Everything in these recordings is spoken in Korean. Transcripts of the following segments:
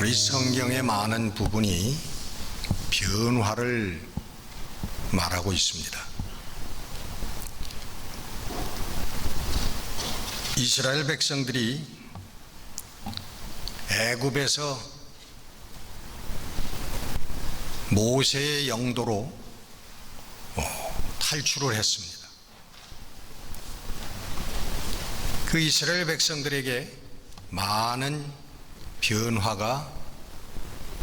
우리 성경의 많은 부분이 변화를 말하고 있습니다. 이스라엘 백성들이 애굽에서 모세의 영도로 탈출을 했습니다. 그 이스라엘 백성들에게 많은 변화가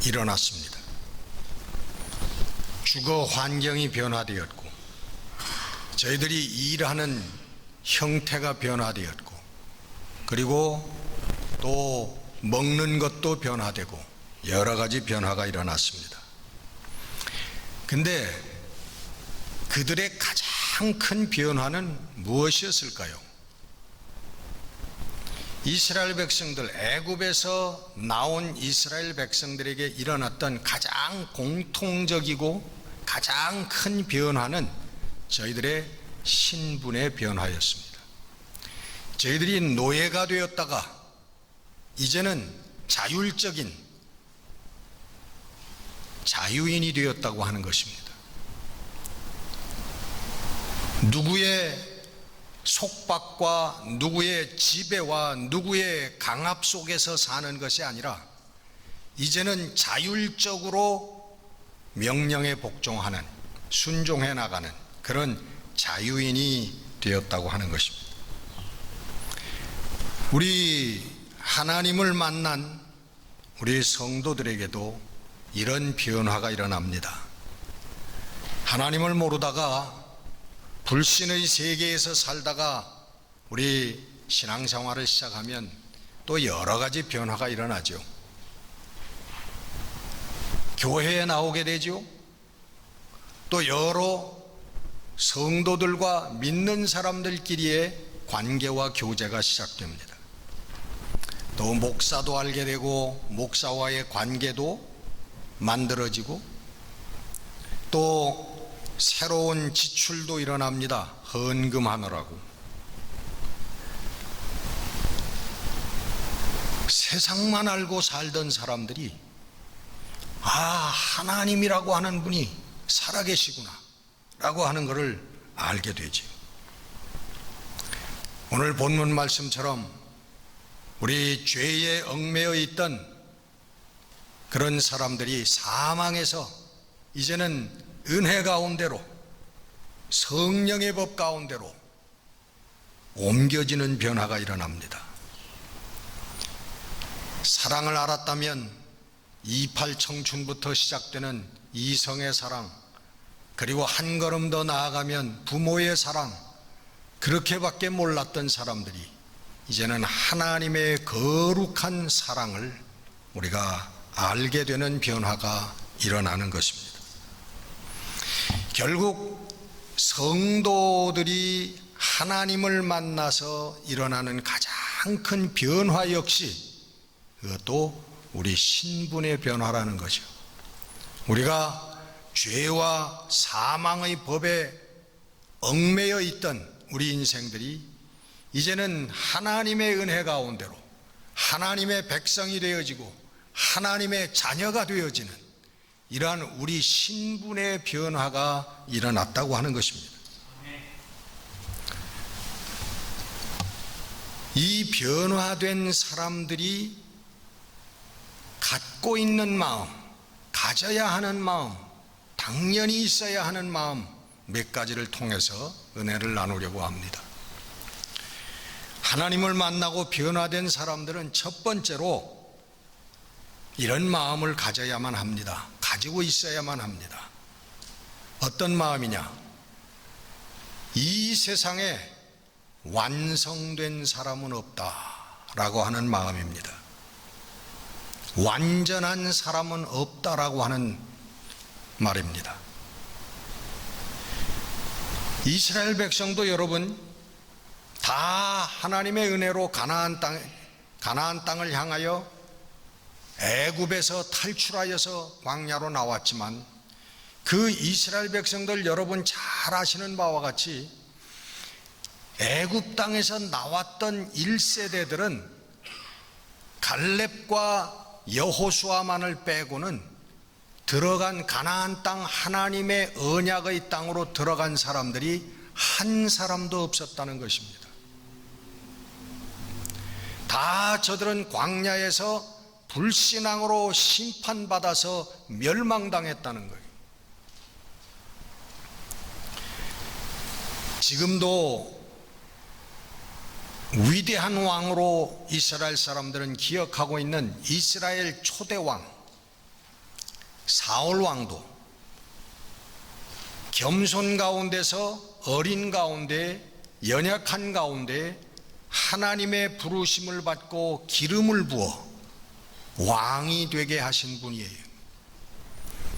일어났습니다. 주거 환경이 변화되었고, 저희들이 일하는 형태가 변화되었고, 그리고 또 먹는 것도 변화되고 여러 가지 변화가 일어났습니다. 근데 그들의 가장 큰 변화는 무엇이었을까요? 이스라엘 백성들, 애굽에서 나온 이스라엘 백성들에게 일어났던 가장 공통적이고 가장 큰 변화는 저희들의 신분의 변화였습니다. 저희들이 노예가 되었다가 이제는 자율적인 자유인이 되었다고 하는 것입니다. 누구의 속박과 누구의 지배와 누구의 강압 속에서 사는 것이 아니라 이제는 자율적으로 명령에 복종하는, 순종해 나가는 그런 자유인이 되었다고 하는 것입니다. 우리 하나님을 만난 우리 성도들에게도 이런 변화가 일어납니다. 하나님을 모르다가 불신의 세계에서 살다가 우리 신앙생활을 시작하면 또 여러 가지 변화가 일어나죠. 교회에 나오게 되죠. 또 여러 성도들과 믿는 사람들끼리의 관계와 교제가 시작됩니다. 또 목사도 알게 되고 목사와의 관계도 만들어지고 또 새로운 지출도 일어납니다. 헌금하느라고. 세상만 알고 살던 사람들이 하나님이라고 하는 분이 살아계시구나 라고 하는 것을 알게 되죠. 오늘 본문 말씀처럼 우리 죄에 얽매여 있던 그런 사람들이 사망에서 이제는 은혜 가운데로, 성령의 법 가운데로 옮겨지는 변화가 일어납니다. 사랑을 알았다면 28 청춘부터 시작되는 이성의 사랑, 그리고 한 걸음 더 나아가면 부모의 사랑, 그렇게밖에 몰랐던 사람들이 이제는 하나님의 거룩한 사랑을 우리가 알게 되는 변화가 일어나는 것입니다. 결국 성도들이 하나님을 만나서 일어나는 가장 큰 변화 역시 그것도 우리 신분의 변화라는 거죠. 우리가 죄와 사망의 법에 얽매여 있던 우리 인생들이 이제는 하나님의 은혜 가운데로 하나님의 백성이 되어지고 하나님의 자녀가 되어지는 이러한 우리 신분의 변화가 일어났다고 하는 것입니다. 이 변화된 사람들이 갖고 있는 마음, 가져야 하는 마음, 당연히 있어야 하는 마음 몇 가지를 통해서 은혜를 나누려고 합니다. 하나님을 만나고 변화된 사람들은 첫 번째로 이런 마음을 가져야만 합니다. 가지고 있어야만 합니다. 어떤 마음이냐? 이 세상에 완성된 사람은 없다라고 하는 마음입니다. 완전한 사람은 없다라고 하는 말입니다. 이스라엘 백성도 여러분 다 하나님의 은혜로 가나안 땅을 향하여 애굽에서 탈출하여서 광야로 나왔지만 그 이스라엘 백성들 여러분 잘 아시는 바와 같이 애굽 땅에서 나왔던 1세대들은 갈렙과 여호수아만을 빼고는 들어간 가나안 땅, 하나님의 언약의 땅으로 들어간 사람들이 한 사람도 없었다는 것입니다. 다 저들은 광야에서 불신앙으로 심판받아서 멸망당했다는 거예요. 지금도 위대한 왕으로 이스라엘 사람들은 기억하고 있는 이스라엘 초대왕 사울 왕도 겸손 가운데서 어린 가운데 연약한 가운데 하나님의 부르심을 받고 기름을 부어 왕이 되게 하신 분이에요.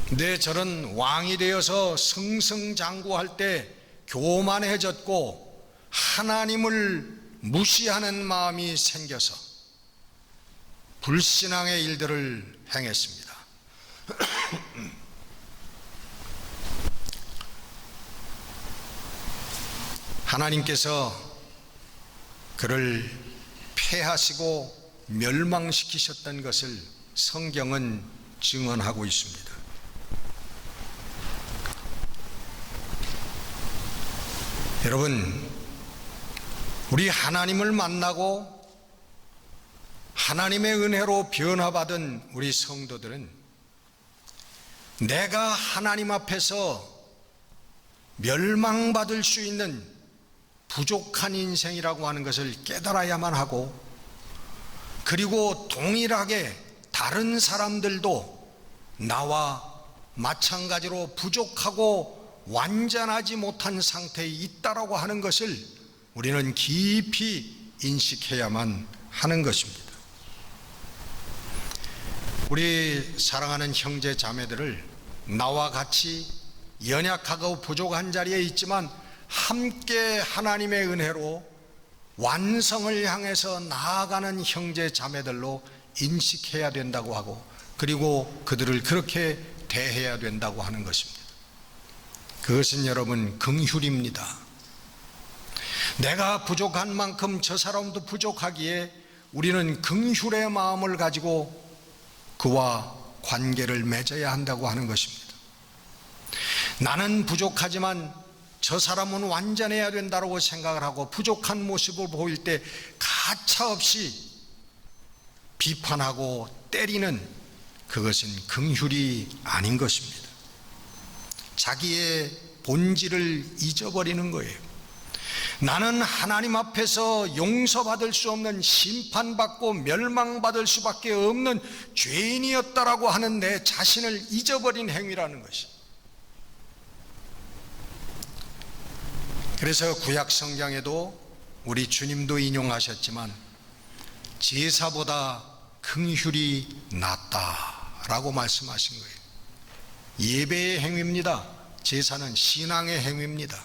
근데 저는 왕이 되어서 승승장구할 때 교만해졌고 하나님을 무시하는 마음이 생겨서 불신앙의 일들을 행했습니다. 하나님께서 그를 패하시고 멸망시키셨던 것을 성경은 증언하고 있습니다. 여러분, 우리 하나님을 만나고 하나님의 은혜로 변화받은 우리 성도들은 내가 하나님 앞에서 멸망받을 수 있는 부족한 인생이라고 하는 것을 깨달아야만 하고, 그리고 동일하게 다른 사람들도 나와 마찬가지로 부족하고 완전하지 못한 상태에 있다라고 하는 것을 우리는 깊이 인식해야만 하는 것입니다. 우리 사랑하는 형제 자매들을 나와 같이 연약하고 부족한 자리에 있지만 함께 하나님의 은혜로 완성을 향해서 나아가는 형제 자매들로 인식해야 된다고 하고, 그리고 그들을 그렇게 대해야 된다고 하는 것입니다. 그것은 여러분 긍휼입니다. 내가 부족한 만큼 저 사람도 부족하기에 우리는 긍휼의 마음을 가지고 그와 관계를 맺어야 한다고 하는 것입니다. 나는 부족하지만 저 사람은 완전해야 된다고 생각을 하고 부족한 모습을 보일 때 가차없이 비판하고 때리는 그것은 긍휼이 아닌 것입니다. 자기의 본질을 잊어버리는 거예요. 나는 하나님 앞에서 용서받을 수 없는, 심판받고 멸망받을 수밖에 없는 죄인이었다라고 하는 내 자신을 잊어버린 행위라는 것이. 그래서 구약 성경에도 우리 주님도 인용하셨지만 제사보다 긍휼이 낫다라고 말씀하신 거예요. 예배의 행위입니다. 제사는 신앙의 행위입니다.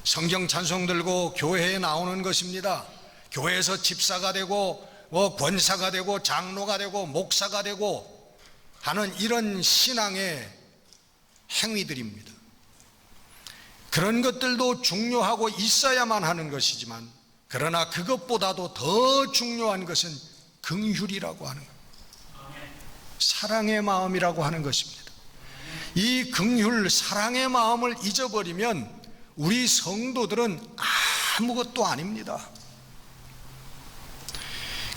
성경 찬송 들고 교회에 나오는 것입니다. 교회에서 집사가 되고 권사가 되고 장로가 되고 목사가 되고 하는 이런 신앙의 행위들입니다. 그런 것들도 중요하고 있어야만 하는 것이지만, 그러나 그것보다도 더 중요한 것은 긍휼이라고 하는 것, 사랑의 마음이라고 하는 것입니다. 이 긍휼, 사랑의 마음을 잊어버리면 우리 성도들은 아무것도 아닙니다.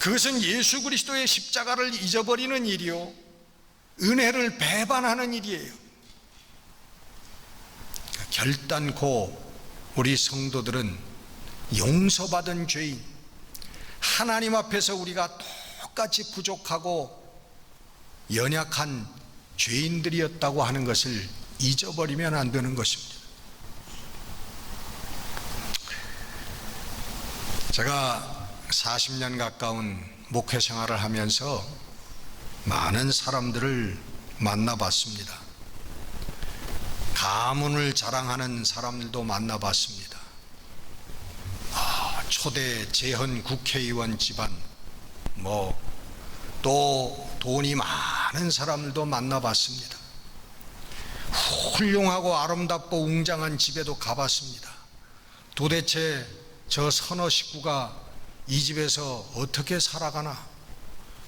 그것은 예수 그리스도의 십자가를 잊어버리는 일이요, 은혜를 배반하는 일이에요. 결단코 우리 성도들은 용서받은 죄인, 하나님 앞에서 우리가 똑같이 부족하고 연약한 죄인들이었다고 하는 것을 잊어버리면 안 되는 것입니다. 제가 40년 가까운 목회 생활을 하면서 많은 사람들을 만나봤습니다. 가문을 자랑하는 사람들도 만나봤습니다. 초대 재헌 국회의원 집안, 또 돈이 많은 사람들도 만나봤습니다. 훌륭하고 아름답고 웅장한 집에도 가봤습니다. 도대체 저 서너 식구가 이 집에서 어떻게 살아가나,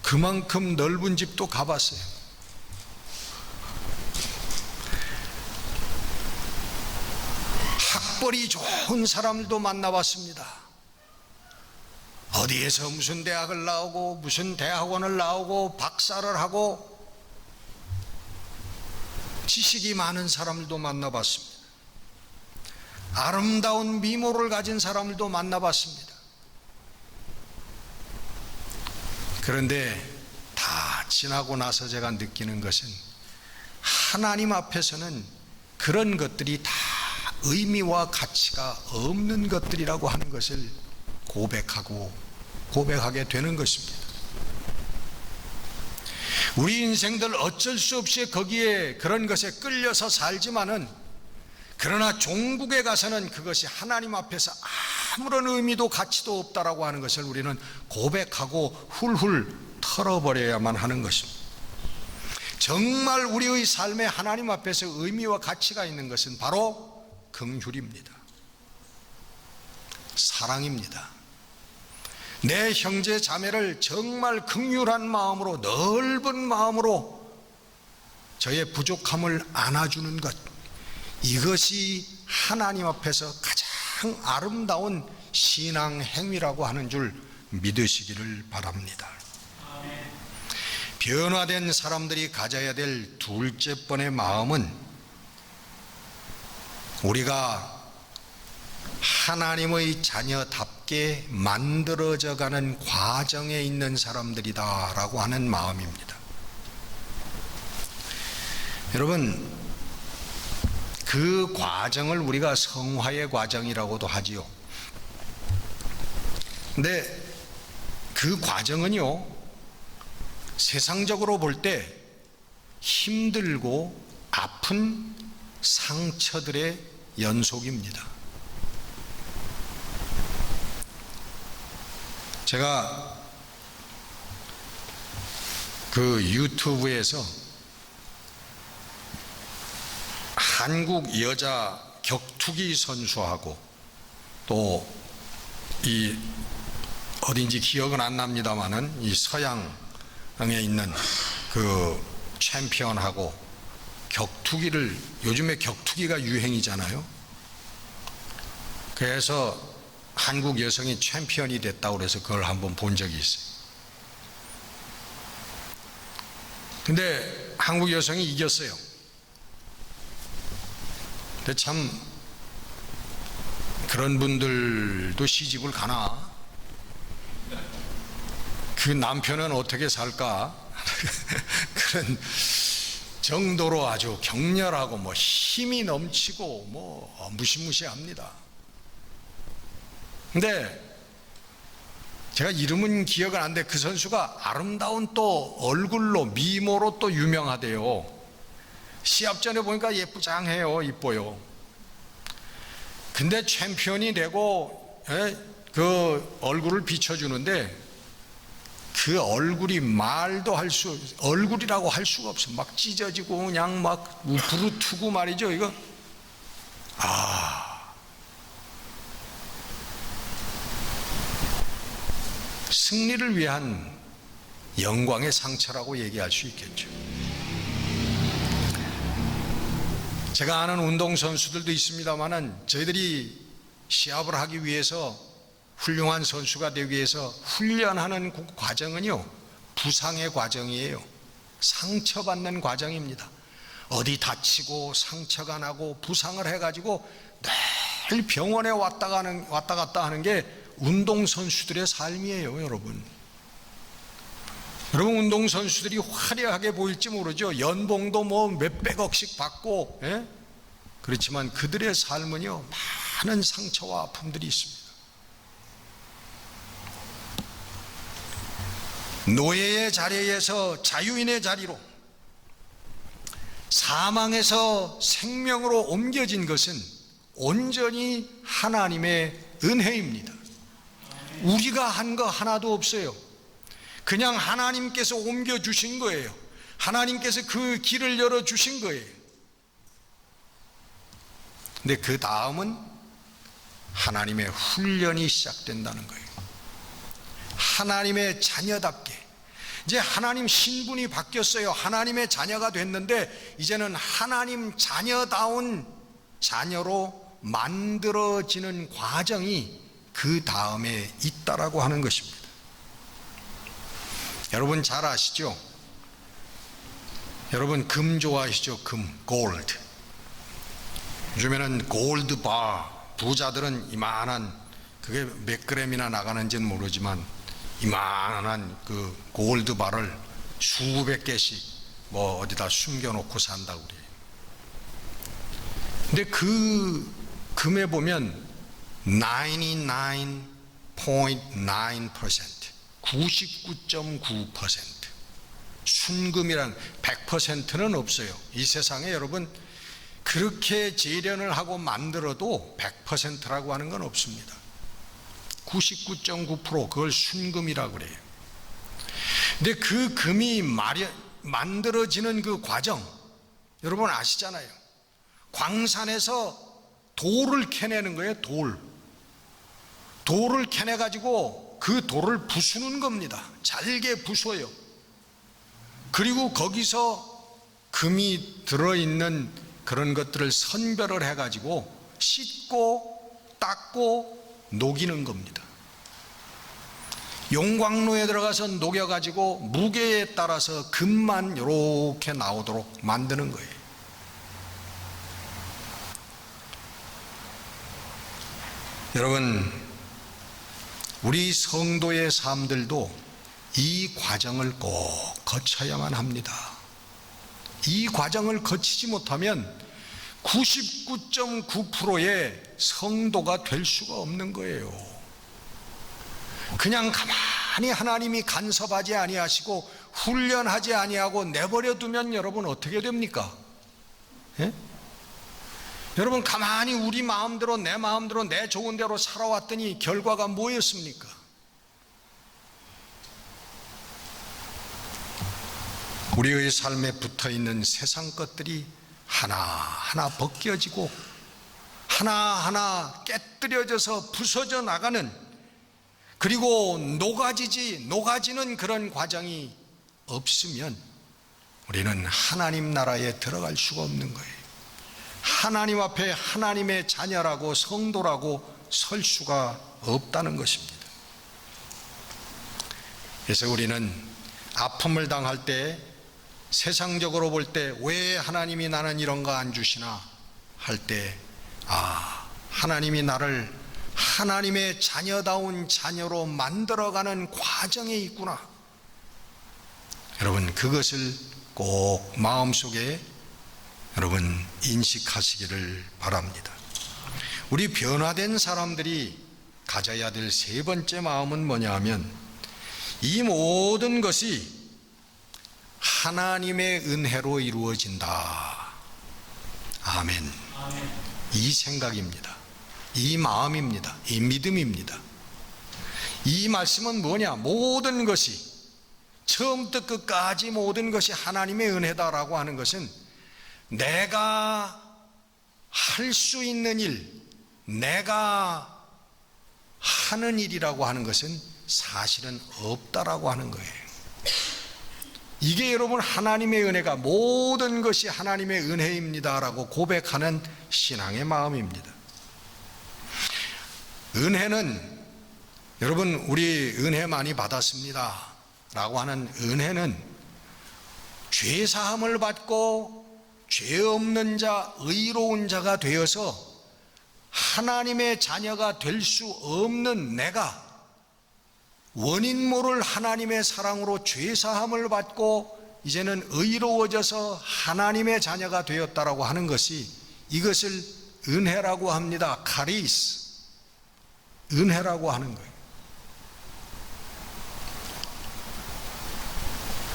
그만큼 넓은 집도 가봤어요. 학벌이 좋은 사람도 만나봤습니다. 어디에서 무슨 대학을 나오고 무슨 대학원을 나오고 박사를 하고 지식이 많은 사람들도 만나봤습니다. 아름다운 미모를 가진 사람들도 만나봤습니다. 그런데 다 지나고 나서 제가 느끼는 것은 하나님 앞에서는 그런 것들이 다 의미와 가치가 없는 것들이라고 하는 것을 고백하게 되는 것입니다. 우리 인생들 어쩔 수 없이 거기에 그런 것에 끌려서 살지만은, 그러나 종국에 가서는 그것이 하나님 앞에서 아무런 의미도 가치도 없다라고 하는 것을 우리는 고백하고 훌훌 털어버려야만 하는 것입니다. 정말 우리의 삶에 하나님 앞에서 의미와 가치가 있는 것은 바로 긍휼입니다. 사랑입니다. 내 형제 자매를 정말 긍휼한 마음으로, 넓은 마음으로 저의 부족함을 안아주는 것, 이것이 하나님 앞에서 가장 아름다운 신앙 행위라고 하는 줄 믿으시기를 바랍니다. 변화된 사람들이 가져야 될 둘째 번의 마음은, 우리가 하나님의 자녀답게 만들어져 가는 과정에 있는 사람들이다 라고 하는 마음입니다. 여러분, 그 과정을 우리가 성화의 과정이라고도 하지요. 근데 그 과정은요, 세상적으로 볼 때 힘들고 아픈 상처들의 연속입니다. 제가 그 유튜브에서 한국 여자 격투기 선수하고 또 이 어딘지 기억은 안 납니다만은 이 서양에 있는 그 챔피언하고 격투기를, 요즘에 격투기가 유행이잖아요. 그래서 한국 여성이 챔피언이 됐다고 그래서 그걸 한번 본 적이 있어요. 근데 한국 여성이 이겼어요. 근데 참 그런 분들도 시집을 가나? 그 남편은 어떻게 살까? 그런 정도로 아주 격렬하고 뭐 힘이 넘치고 뭐 무시무시합니다. 근데 제가 이름은 기억은 안 돼. 그 선수가 아름다운 또 얼굴로, 미모로 또 유명하대요. 시합 전에 보니까 예쁘장해요. 이뻐요. 근데 챔피언이 되고 그 얼굴을 비춰주는데 그 얼굴이 얼굴이라고 할 수가 없어. 막 찢어지고 그냥 막 부르트고 말이죠. 이거 승리를 위한 영광의 상처라고 얘기할 수 있겠죠. 제가 아는 운동선수들도 있습니다만은, 저희들이 시합을 하기 위해서, 훌륭한 선수가 되기 위해서 훈련하는 그 과정은요, 부상의 과정이에요. 상처받는 과정입니다. 어디 다치고 상처가 나고 부상을 해가지고 늘 병원에 왔다 갔다 하는 게 운동선수들의 삶이에요. 여러분, 운동선수들이 화려하게 보일지 모르죠. 연봉도 뭐 몇백억씩 받고, 그렇지만 그들의 삶은요, 많은 상처와 아픔들이 있습니다. 노예의 자리에서 자유인의 자리로, 사망에서 생명으로 옮겨진 것은 온전히 하나님의 은혜입니다. 우리가 한 거 하나도 없어요. 그냥 하나님께서 옮겨주신 거예요. 하나님께서 그 길을 열어주신 거예요. 근데 그 다음은 하나님의 훈련이 시작된다는 거예요. 하나님의 자녀답게, 이제 하나님 신분이 바뀌었어요. 하나님의 자녀가 됐는데 이제는 하나님 자녀다운 자녀로 만들어지는 과정이 그 다음에 있다라고 하는 것입니다. 여러분 잘 아시죠? 여러분 금 좋아하시죠? 금, 골드. 요즘에는 골드 바, 부자들은 이만한, 그게 몇 그램이나 나가는지는 모르지만 이만한 그 골드 바를 수백 개씩 뭐 어디다 숨겨놓고 산다고 그래요. 근데 그 금에 보면 99.9%, 99.9%, 순금이란 100%는 없어요. 이 세상에 여러분 그렇게 재련을 하고 만들어도 100%라고 하는 건 없습니다. 99.9% 그걸 순금이라고 그래요. 근데 그 금이 만들어지는 그 과정 여러분 아시잖아요. 광산에서 돌을 캐내는 거예요. 돌을 캐내 가지고 그 돌을 부수는 겁니다. 잘게 부숴요. 그리고 거기서 금이 들어있는 그런 것들을 선별을 해 가지고 씻고 닦고 녹이는 겁니다. 용광로에 들어가서 녹여 가지고 무게에 따라서 금만 이렇게 나오도록 만드는 거예요. 여러분 우리 성도의 삶들도 이 과정을 꼭 거쳐야만 합니다. 이 과정을 거치지 못하면 99.9%의 성도가 될 수가 없는 거예요. 그냥 가만히 하나님이 간섭하지 아니하시고 훈련하지 아니하고 내버려 두면 여러분 어떻게 됩니까? 예? 여러분 가만히 우리 마음대로 내 마음대로 내 좋은 대로 살아왔더니 결과가 뭐였습니까? 우리의 삶에 붙어있는 세상 것들이 하나하나 벗겨지고 하나하나 깨뜨려져서 부서져 나가는, 그리고 녹아지는 그런 과정이 없으면 우리는 하나님 나라에 들어갈 수가 없는 거예요. 하나님 앞에 하나님의 자녀라고 성도라고 설 수가 없다는 것입니다. 그래서 우리는 아픔을 당할 때, 세상적으로 볼 때 왜 하나님이 나는 이런 거 안 주시나 할 때, 하나님이 나를 하나님의 자녀다운 자녀로 만들어가는 과정에 있구나. 여러분 그것을 꼭 마음속에 여러분 인식하시기를 바랍니다. 우리 변화된 사람들이 가져야 될 세 번째 마음은 뭐냐 하면, 이 모든 것이 하나님의 은혜로 이루어진다. 아멘. 이 생각입니다. 이 마음입니다. 이 믿음입니다. 이 말씀은 뭐냐? 모든 것이, 처음부터 끝까지 모든 것이 하나님의 은혜다라고 하는 것은 내가 할 수 있는 일, 내가 하는 일이라고 하는 것은 사실은 없다라고 하는 거예요. 이게 여러분 하나님의 은혜가, 모든 것이 하나님의 은혜입니다라고 고백하는 신앙의 마음입니다. 은혜는 여러분 우리 은혜 많이 받았습니다 라고 하는 은혜는 죄 사함을 받고 죄 없는 자, 의로운 자가 되어서 하나님의 자녀가 될 수 없는 내가 원인 모를 하나님의 사랑으로 죄 사함을 받고 이제는 의로워져서 하나님의 자녀가 되었다라고 하는 것이, 이것을 은혜라고 합니다. 카리스, 은혜라고 하는 거예요.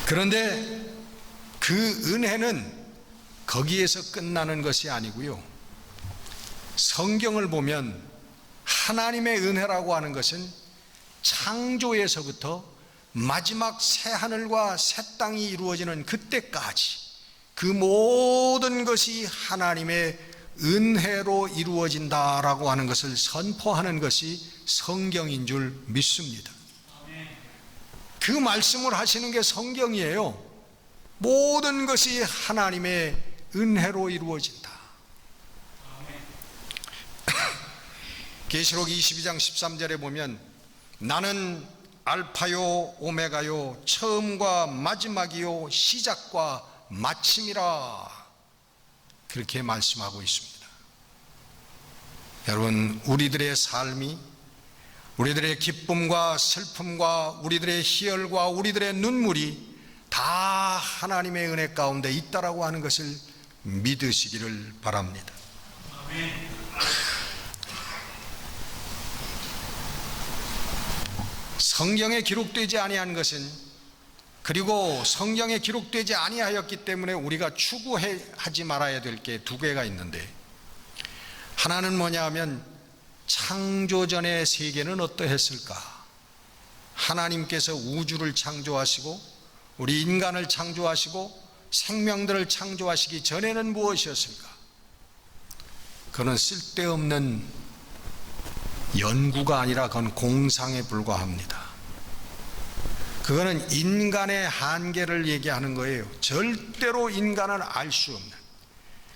그런데 그 은혜는 거기에서 끝나는 것이 아니고요, 성경을 보면 하나님의 은혜라고 하는 것은 창조에서부터 마지막 새 하늘과 새 땅이 이루어지는 그때까지 그 모든 것이 하나님의 은혜로 이루어진다라고 하는 것을 선포하는 것이 성경인 줄 믿습니다. 그 말씀을 하시는 게 성경이에요. 모든 것이 하나님의 은혜로 이루어진다. 계시록 22장 13절에 보면 나는 알파요 오메가요 처음과 마지막이요 시작과 마침이라 그렇게 말씀하고 있습니다. 여러분, 우리들의 삶이, 우리들의 기쁨과 슬픔과 우리들의 희열과 우리들의 눈물이 다 하나님의 은혜 가운데 있다라고 하는 것을 믿으시기를 바랍니다. 아멘. 성경에 기록되지 아니한 것은, 그리고 성경에 기록되지 아니하였기 때문에 우리가 추구하지 말아야 될 게 두 개가 있는데, 하나는 뭐냐 하면 창조전의 세계는 어떠했을까? 하나님께서 우주를 창조하시고 우리 인간을 창조하시고 생명들을 창조하시기 전에는 무엇이었을까? 그건 쓸데없는 연구가 아니라 그건 공상에 불과합니다. 그거는 인간의 한계를 얘기하는 거예요. 절대로 인간은 알 수 없는.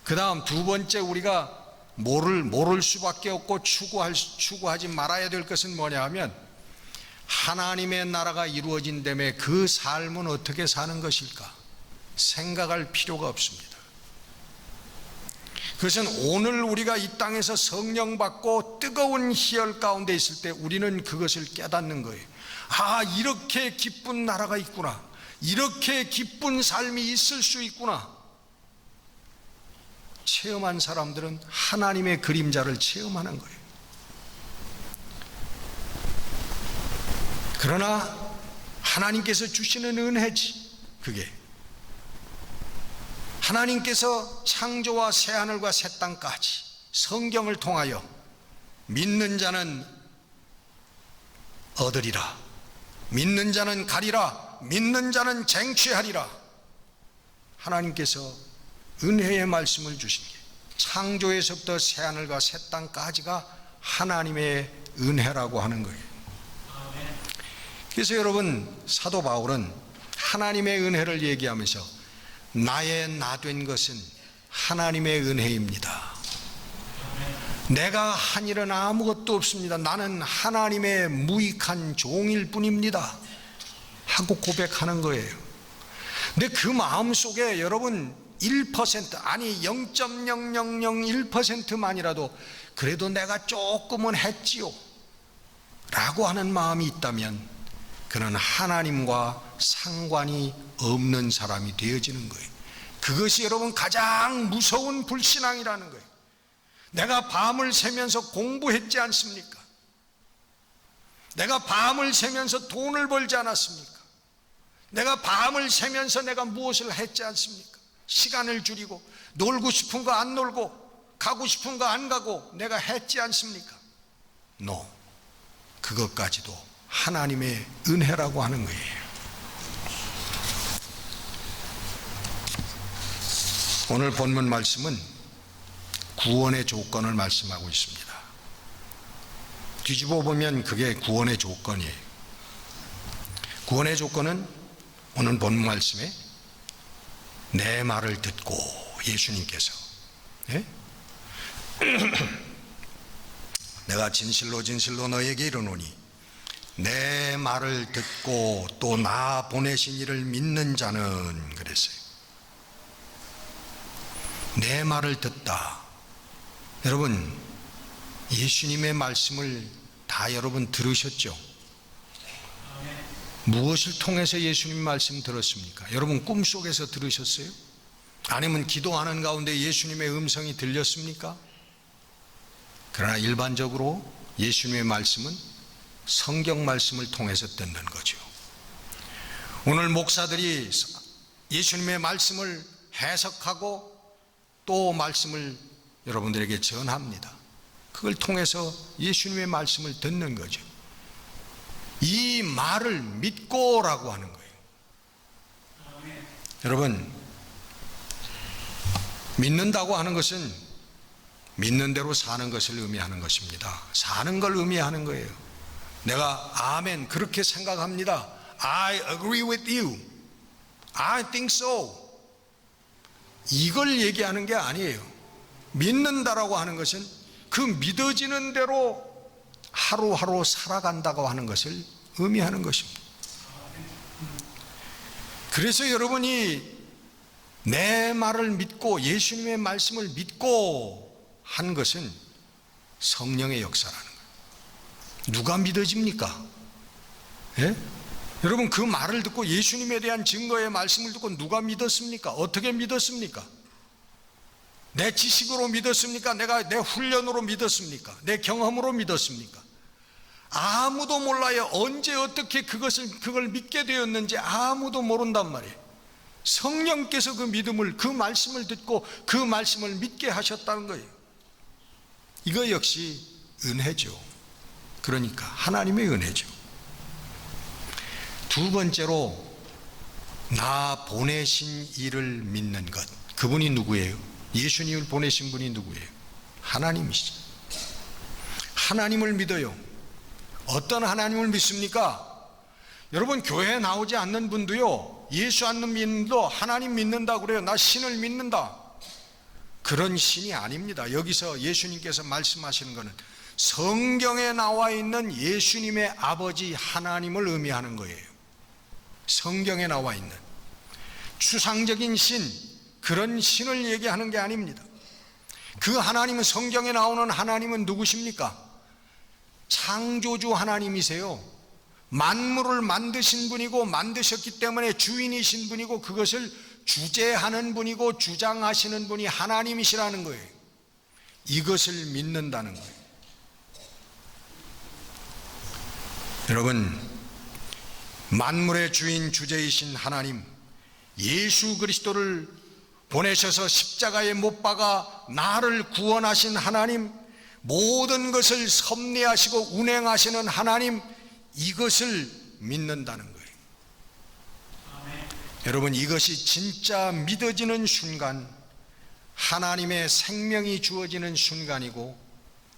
그 다음 두 번째, 우리가 모를 수밖에 없고 추구하지 말아야 될 것은 뭐냐 하면 하나님의 나라가 이루어진 다음에 그 삶은 어떻게 사는 것일까? 생각할 필요가 없습니다. 그것은 오늘 우리가 이 땅에서 성령 받고 뜨거운 희열 가운데 있을 때 우리는 그것을 깨닫는 거예요. 아, 이렇게 기쁜 나라가 있구나, 이렇게 기쁜 삶이 있을 수 있구나. 체험한 사람들은 하나님의 그림자를 체험하는 거예요. 그러나 하나님께서 주시는 은혜지, 그게 하나님께서 창조와 새하늘과 새 땅까지 성경을 통하여 믿는 자는 얻으리라, 믿는 자는 가리라, 믿는 자는 쟁취하리라. 하나님께서 은혜의 말씀을 주신 게, 창조에서부터 새하늘과 새 땅까지가 하나님의 은혜라고 하는 거예요. 그래서 여러분, 사도 바울은 하나님의 은혜를 얘기하면서 나의 나 된 것은 하나님의 은혜입니다. 내가 한 일은 아무것도 없습니다. 나는 하나님의 무익한 종일 뿐입니다 하고 고백하는 거예요. 근데 그 마음속에 여러분 1% 아니 0.0001%만이라도 그래도 내가 조금은 했지요 라고 하는 마음이 있다면 그는 하나님과 상관이 없는 사람이 되어지는 거예요. 그것이 여러분 가장 무서운 불신앙이라는 거예요. 내가 밤을 새면서 공부했지 않습니까? 내가 밤을 새면서 돈을 벌지 않았습니까? 내가 밤을 새면서 내가 무엇을 했지 않습니까? 시간을 줄이고 놀고 싶은 거 안 놀고 가고 싶은 거 안 가고 내가 했지 않습니까? No. 그것까지도 하나님의 은혜라고 하는 거예요. 오늘 본문 말씀은 구원의 조건을 말씀하고 있습니다. 뒤집어 보면 그게 구원의 조건이에요. 구원의 조건은 오늘 본문 말씀에 내 말을 듣고, 예수님께서 내가 진실로 진실로 너에게 이르노니 내 말을 듣고 또 나 보내신 이를 믿는 자는, 그랬어요. 내 말을 듣다. 여러분, 예수님의 말씀을 다 여러분 들으셨죠? 무엇을 통해서 예수님 말씀 들었습니까? 여러분 꿈속에서 들으셨어요? 아니면 기도하는 가운데 예수님의 음성이 들렸습니까? 그러나 일반적으로 예수님의 말씀은 성경 말씀을 통해서 듣는 거죠. 오늘 목사들이 예수님의 말씀을 해석하고 또 말씀을 여러분들에게 전합니다. 그걸 통해서 예수님의 말씀을 듣는 거죠. 이 말을 믿고라고 하는 거예요. 여러분, 믿는다고 하는 것은 믿는 대로 사는 것을 의미하는 것입니다. 사는 걸 의미하는 거예요. 내가 아멘 그렇게 생각합니다, I agree with you. I think so. 이걸 얘기하는 게 아니에요. 믿는다라고 하는 것은 그 믿어지는 대로 하루하루 살아간다고 하는 것을 의미하는 것입니다. 그래서 여러분이 내 말을 믿고 예수님의 말씀을 믿고 한 것은 성령의 역사라는 거예요. 누가 믿어집니까? 예? 여러분 그 말을 듣고 예수님에 대한 증거의 말씀을 듣고 누가 믿었습니까? 어떻게 믿었습니까? 내 지식으로 믿었습니까? 내가 내 훈련으로 믿었습니까? 내 경험으로 믿었습니까? 아무도 몰라요. 언제 어떻게 그걸 믿게 되었는지 아무도 모른단 말이에요. 성령께서 그 믿음을, 그 말씀을 듣고 그 말씀을 믿게 하셨다는 거예요. 이거 역시 은혜죠. 그러니까 하나님의 은혜죠. 두 번째로 나 보내신 이를 믿는 것. 그분이 누구예요? 예수님을 보내신 분이 누구예요? 하나님이시죠. 하나님을 믿어요. 어떤 하나님을 믿습니까? 여러분 교회에 나오지 않는 분도요, 예수 안 믿는도 하나님 믿는다 그래요. 나 신을 믿는다. 그런 신이 아닙니다. 여기서 예수님께서 말씀하시는 것은 성경에 나와 있는 예수님의 아버지 하나님을 의미하는 거예요. 성경에 나와 있는 추상적인 신, 그런 신을 얘기하는 게 아닙니다. 그 하나님은, 성경에 나오는 하나님은 누구십니까? 창조주 하나님이세요. 만물을 만드신 분이고 만드셨기 때문에 주인이신 분이고 그것을 주재하는 분이고 주장하시는 분이 하나님이시라는 거예요. 이것을 믿는다는 거예요. 여러분, 만물의 주인 주재이신 하나님, 예수 그리스도를 보내셔서 십자가에 못 박아 나를 구원하신 하나님, 모든 것을 섭리하시고 운행하시는 하나님, 이것을 믿는다는 거예요. 아멘. 여러분, 이것이 진짜 믿어지는 순간, 하나님의 생명이 주어지는 순간이고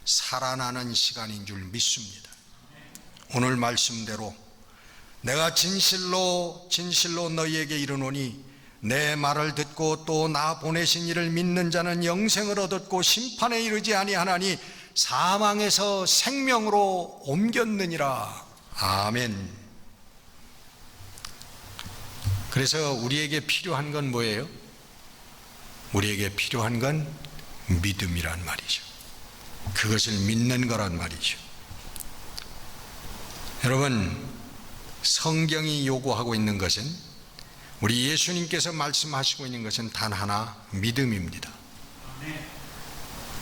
살아나는 시간인 줄 믿습니다. 오늘 말씀대로 내가 진실로 너희에게 이르노니 내 말을 듣고 또 나 보내신 이를 믿는 자는 영생을 얻었고 심판에 이르지 아니하나니 사망에서 생명으로 옮겼느니라. 아멘. 그래서 우리에게 필요한 건 뭐예요? 우리에게 필요한 건 믿음이란 말이죠. 그것을 믿는 거란 말이죠. 여러분, 성경이 요구하고 있는 것은, 우리 예수님께서 말씀하시고 있는 것은 단 하나, 믿음입니다.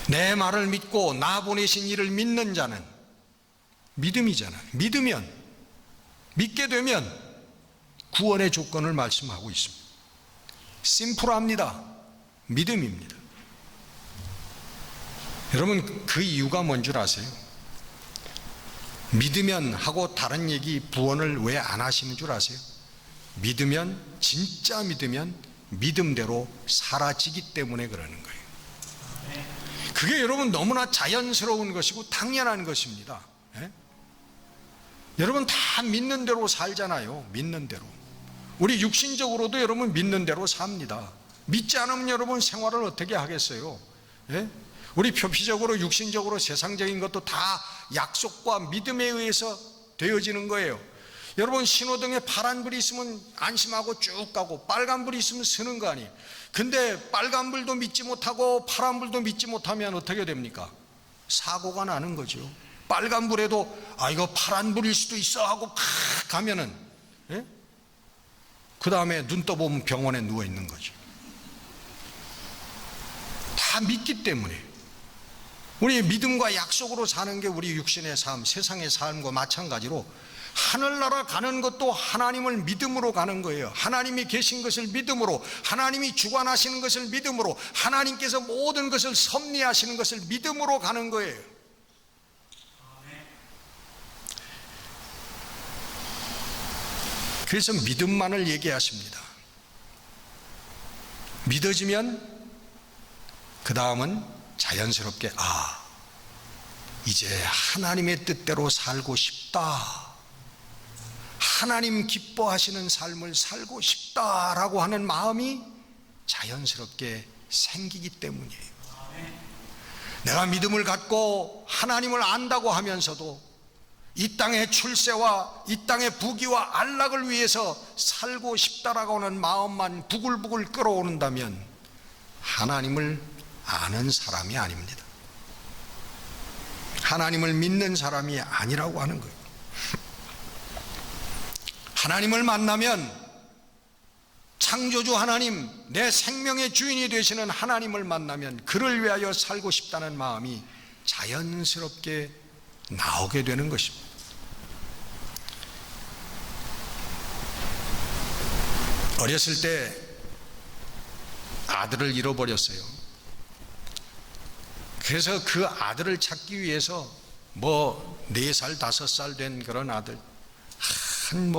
내 말을 믿고 나 보내신 이를 믿는 자는, 믿음이잖아요. 믿게 되면 구원의 조건을 말씀하고 있습니다. 심플합니다. 믿음입니다. 여러분, 그 이유가 뭔 줄 아세요? 믿으면 하고 다른 얘기, 부언을 왜 안 하시는 줄 아세요? 믿으면, 진짜 믿으면 믿음대로 사라지기 때문에 그러는 거예요. 그게 여러분 너무나 자연스러운 것이고 당연한 것입니다. 예? 여러분 다 믿는 대로 살잖아요. 믿는 대로. 우리 육신적으로도 여러분 믿는 대로 삽니다. 믿지 않으면 여러분 생활을 어떻게 하겠어요? 예? 우리 표피적으로, 육신적으로, 세상적인 것도 다 약속과 믿음에 의해서 되어지는 거예요. 여러분, 신호등에 파란불이 있으면 안심하고 쭉 가고 빨간불이 있으면 서는 거 아니에요. 근데 빨간불도 믿지 못하고 파란불도 믿지 못하면 어떻게 됩니까? 사고가 나는 거죠. 빨간불에도 이거 파란불일 수도 있어 하고 가면은, 예? 그 다음에 눈 떠보면 병원에 누워 있는 거죠. 다 믿기 때문에. 우리 믿음과 약속으로 사는 게 우리 육신의 삶, 세상의 삶과 마찬가지로 하늘나라 가는 것도 하나님을 믿음으로 가는 거예요. 하나님이 계신 것을 믿음으로, 하나님이 주관하시는 것을 믿음으로, 하나님께서 모든 것을 섭리하시는 것을 믿음으로 가는 거예요. 그래서 믿음만을 얘기하십니다. 믿어지면 그 다음은 자연스럽게 이제 하나님의 뜻대로 살고 싶다, 하나님 기뻐하시는 삶을 살고 싶다라고 하는 마음이 자연스럽게 생기기 때문이에요. 내가 믿음을 갖고 하나님을 안다고 하면서도 이 땅의 출세와 이 땅의 부귀와 안락을 위해서 살고 싶다라고 하는 마음만 부글부글 끓어오른다면 하나님을 아는 사람이 아닙니다. 하나님을 믿는 사람이 아니라고 하는 거예요. 하나님을 만나면 창조주 하나님, 내 생명의 주인이 되시는 하나님을 만나면 그를 위하여 살고 싶다는 마음이 자연스럽게 나오게 되는 것입니다. 어렸을 때 아들을 잃어버렸어요. 그래서 그 아들을 찾기 위해서 4살, 5살 된 그런 아들 한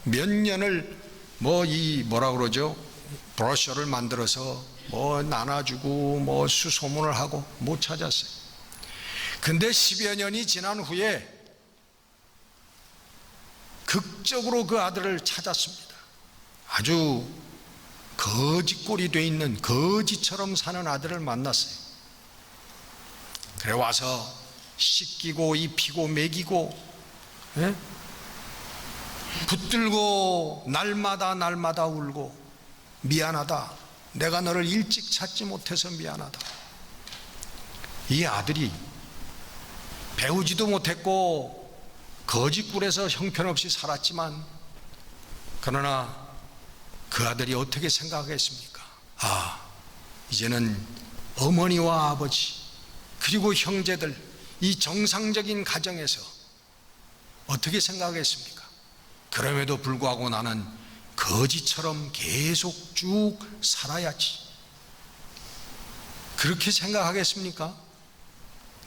몇 년을 뭐라 그러죠? 브로셔를 만들어서 나눠주고 수소문을 하고 못 찾았어요. 근데 10여 년이 지난 후에 극적으로 그 아들을 찾았습니다. 아주 거지꼴이 돼 있는 거지처럼 사는 아들을 만났어요. 그래 와서 씻기고 입히고 먹이고 붙들고 날마다 울고 미안하다, 내가 너를 일찍 찾지 못해서 미안하다. 이 아들이 배우지도 못했고 거지꿀에서 형편없이 살았지만 그러나 그 아들이 어떻게 생각하겠습니까? 이제는 어머니와 아버지 그리고 형제들 이 정상적인 가정에서 어떻게 생각하겠습니까? 그럼에도 불구하고 나는 거지처럼 계속 쭉 살아야지, 그렇게 생각하겠습니까?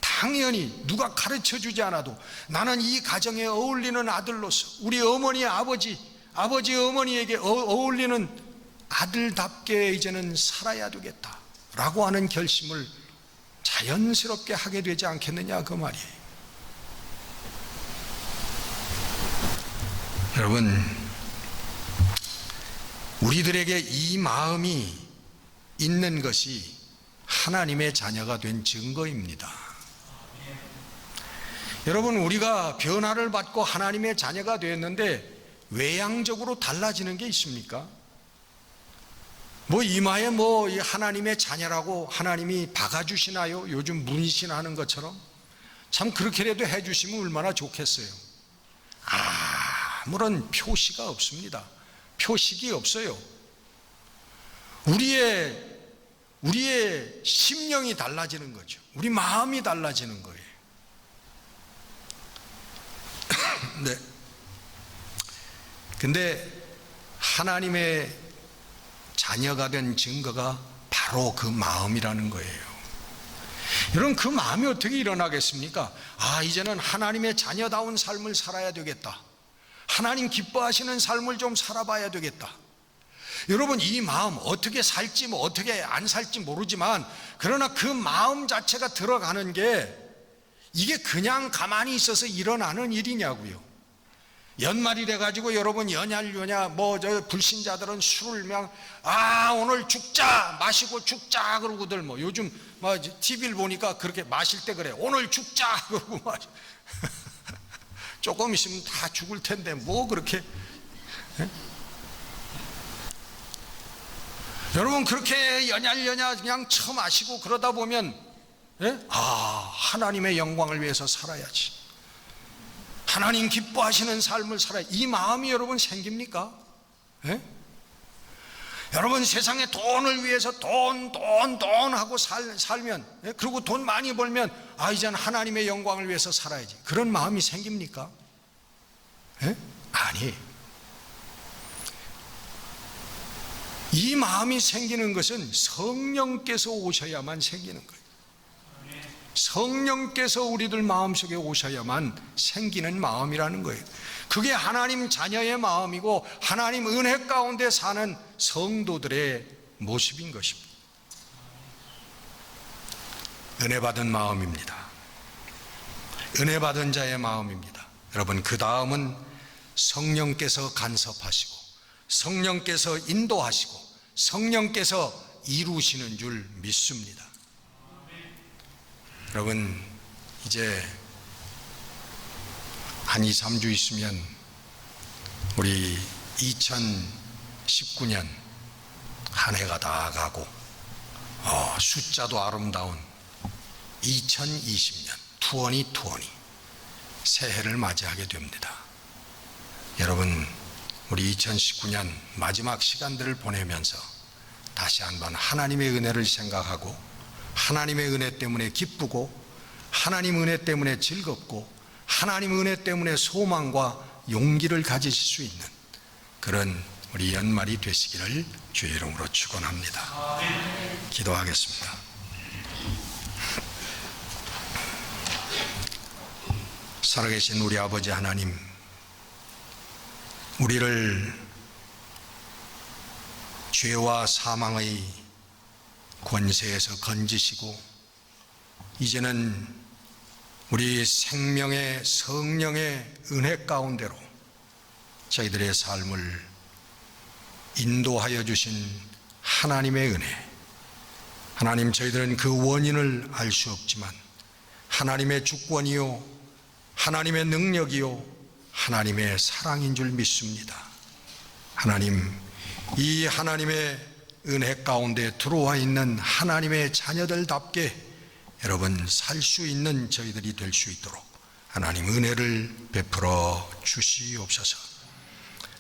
당연히 누가 가르쳐주지 않아도 나는 이 가정에 어울리는 아들로서 우리 어머니 아버지 어머니에게 어울리는 아들답게 이제는 살아야 되겠다라고 하는 결심을 자연스럽게 하게 되지 않겠느냐 그 말이에요. 여러분, 우리들에게 이 마음이 있는 것이 하나님의 자녀가 된 증거입니다. 여러분, 우리가 변화를 받고 하나님의 자녀가 되었는데 외향적으로 달라지는 게 있습니까? 이마에 하나님의 자녀라고 하나님이 박아주시나요? 요즘 문신하는 것처럼. 참 그렇게라도 해주시면 얼마나 좋겠어요. 아무런 표시가 없습니다. 표식이 없어요. 우리의 심령이 달라지는 거죠. 우리 마음이 달라지는 거예요. 네. 근데 하나님의 자녀가 된 증거가 바로 그 마음이라는 거예요. 여러분, 그 마음이 어떻게 일어나겠습니까? 이제는 하나님의 자녀다운 삶을 살아야 되겠다. 하나님 기뻐하시는 삶을 좀 살아봐야 되겠다. 여러분, 이 마음 어떻게 살지 어떻게 안 살지 모르지만 그러나 그 마음 자체가 들어가는 게 이게 그냥 가만히 있어서 일어나는 일이냐고요. 연말이 돼가지고 여러분 연얄려냐 불신자들은 술을 오늘 죽자 마시고 죽자 그러고들 요즘 TV를 보니까 그렇게 마실 때 그래. 오늘 죽자 그러고 조금 있으면 다 죽을 텐데 그렇게 여러분, 그렇게 연얄려냐 그냥 처마시고 그러다 보면 하나님의 영광을 위해서 살아야지, 하나님 기뻐하시는 삶을 살아야, 이 마음이 여러분 생깁니까? 여러분, 세상에 돈을 위해서 돈 하고 살면, 그리고 돈 많이 벌면 이제는 하나님의 영광을 위해서 살아야지, 그런 마음이 생깁니까? 아니에요. 이 마음이 생기는 것은 성령께서 오셔야만 생기는 거예요. 성령께서 우리들 마음속에 오셔야만 생기는 마음이라는 거예요. 그게 하나님 자녀의 마음이고 하나님 은혜 가운데 사는 성도들의 모습인 것입니다. 은혜 받은 마음입니다. 은혜 받은 자의 마음입니다. 여러분, 그 다음은 성령께서 간섭하시고 성령께서 인도하시고 성령께서 이루시는 줄 믿습니다. 여러분, 이제 한 2, 3주 있으면 우리 2019년 한 해가 다 가고 숫자도 아름다운 2020년 2020 새해를 맞이하게 됩니다. 여러분, 우리 2019년 마지막 시간들을 보내면서 다시 한번 하나님의 은혜를 생각하고 하나님의 은혜 때문에 기쁘고 하나님 은혜 때문에 즐겁고 하나님 은혜 때문에 소망과 용기를 가지실 수 있는 그런 우리 연말이 되시기를 주의 이름으로 축원합니다. 기도하겠습니다. 살아계신 우리 아버지 하나님, 우리를 죄와 사망의 권세에서 건지시고 이제는 우리 생명의 성령의 은혜 가운데로 저희들의 삶을 인도하여 주신 하나님의 은혜, 하나님, 저희들은 그 원인을 알 수 없지만 하나님의 주권이요 하나님의 능력이요 하나님의 사랑인 줄 믿습니다. 하나님, 이 하나님의 은혜 가운데 들어와 있는 하나님의 자녀들답게 여러분 살 수 있는 저희들이 될 수 있도록 하나님 은혜를 베풀어 주시옵소서.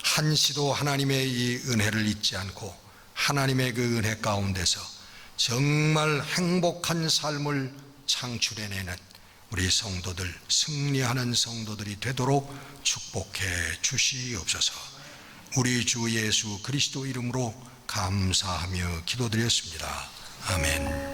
한시도 하나님의 이 은혜를 잊지 않고 하나님의 그 은혜 가운데서 정말 행복한 삶을 창출해내는 우리 성도들, 승리하는 성도들이 되도록 축복해 주시옵소서. 우리 주 예수 그리스도 이름으로 감사하며 기도드렸습니다. 아멘.